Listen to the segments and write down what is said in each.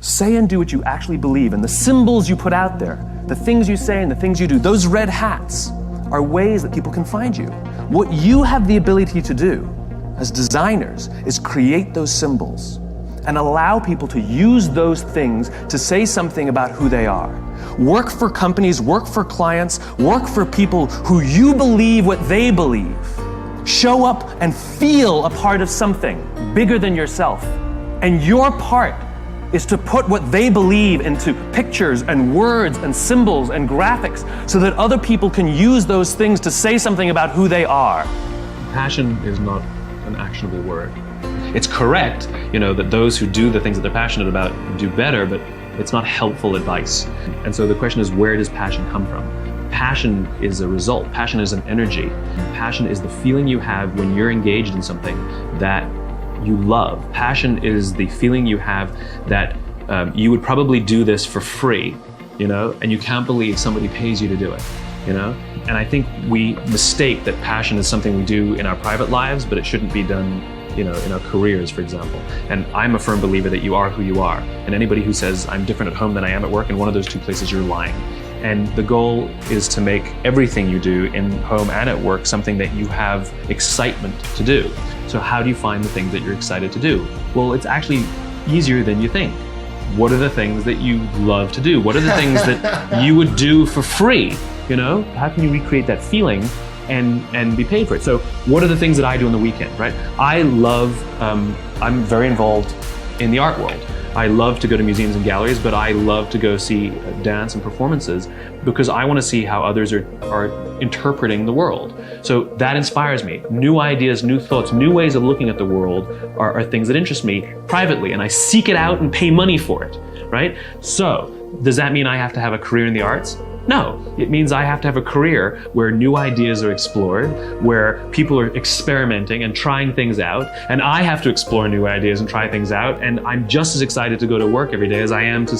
Say and do what you actually believe, and the symbols you put out there, the things you say and the things you do, those red hats are ways that people can find you. What you have the ability to do as designers is create those symbols and allow people to use those things to say something about who they are. Work for companies, work for clients, work for people who you believe what they believe. Show up and feel a part of something bigger than yourself. And your part is to put what they believe into pictures and words and symbols and graphics so that other people can use those things to say something about who they are. Passion is not an actionable word. It's correct, that those who do the things that they're passionate about do better, but it's not helpful advice. And so the question is, where does passion come from? Passion is a result. Passion is an energy. Passion is the feeling you have when you're engaged in something that you love. Passion is the feeling you have that you would probably do this for free, and you can't believe somebody pays you to do it, And I think we mistake that passion is something we do in our private lives, but it shouldn't be done, in our careers, for example. And I'm a firm believer that you are who you are. And anybody who says, I'm different at home than I am at work, in one of those two places, you're lying. And the goal is to make everything you do in home and at work something that you have excitement to do. So how do you find the things that you're excited to do? Well, it's actually easier than you think. What are the things that you love to do? What are the things that you would do for free? How can you recreate that feeling and be paid for it? So what are the things that I do on the weekend, right? I'm very involved in the art world. I love to go to museums and galleries, but I love to go see dance and performances because I want to see how others are interpreting the world. So that inspires me. New ideas, new thoughts, new ways of looking at the world are things that interest me privately, and I seek it out and pay money for it, right? So does that mean I have to have a career in the arts? No, it means I have to have a career where new ideas are explored, where people are experimenting and trying things out, and I have to explore new ideas and try things out, and I'm just as excited to go to work every day as I am to,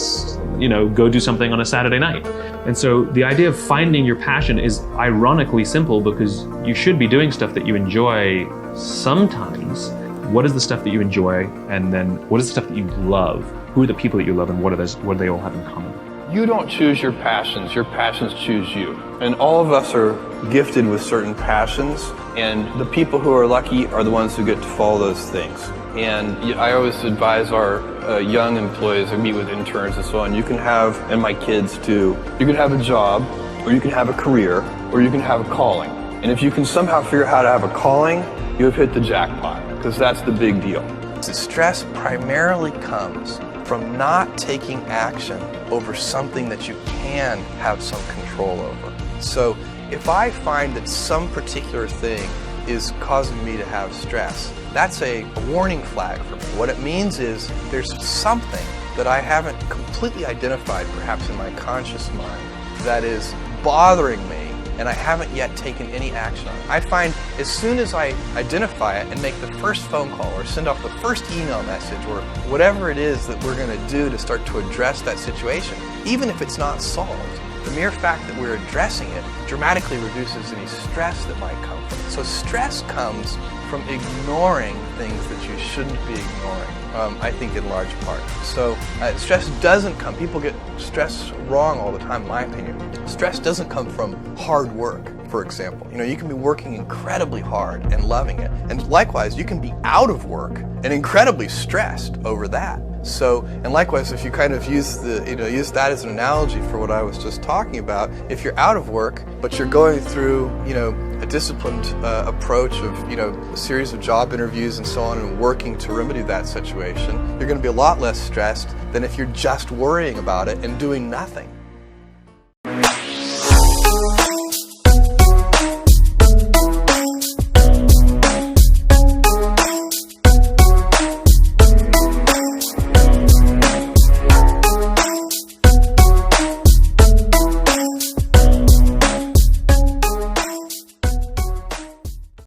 go do something on a Saturday night. And so the idea of finding your passion is ironically simple because you should be doing stuff that you enjoy sometimes. What is the stuff that you enjoy, and then what is the stuff that you love? Who are the people that you love, and what do they all have in common? You don't choose your passions choose you. And all of us are gifted with certain passions, and the people who are lucky are the ones who get to follow those things. And I always advise our young employees, I meet with interns and so on, and my kids too, you can have a job, or you can have a career, or you can have a calling. And if you can somehow figure out how to have a calling, you have hit the jackpot, because that's the big deal. Stress primarily comes from not taking action over something that you can have some control over. So if I find that some particular thing is causing me to have stress, that's a warning flag for me. What it means is there's something that I haven't completely identified, perhaps in my conscious mind, that is bothering me, and I haven't yet taken any action on it. I find as soon as I identify it and make the first phone call or send off the first email message or whatever it is that we're going to do to start to address that situation, even if it's not solved, the mere fact that we're addressing it dramatically reduces any stress that might come from it. So stress comes from ignoring things that you shouldn't be ignoring, I think in large part. So stress doesn't come, people get stress wrong all the time in my opinion. Stress doesn't come from hard work, for example. You can be working incredibly hard and loving it. And likewise, you can be out of work and incredibly stressed over that. So, and likewise, if you kind of use that as an analogy for what I was just talking about, if you're out of work, but you're going through, a disciplined approach of, a series of job interviews and so on and working to remedy that situation, you're going to be a lot less stressed than if you're just worrying about it and doing nothing.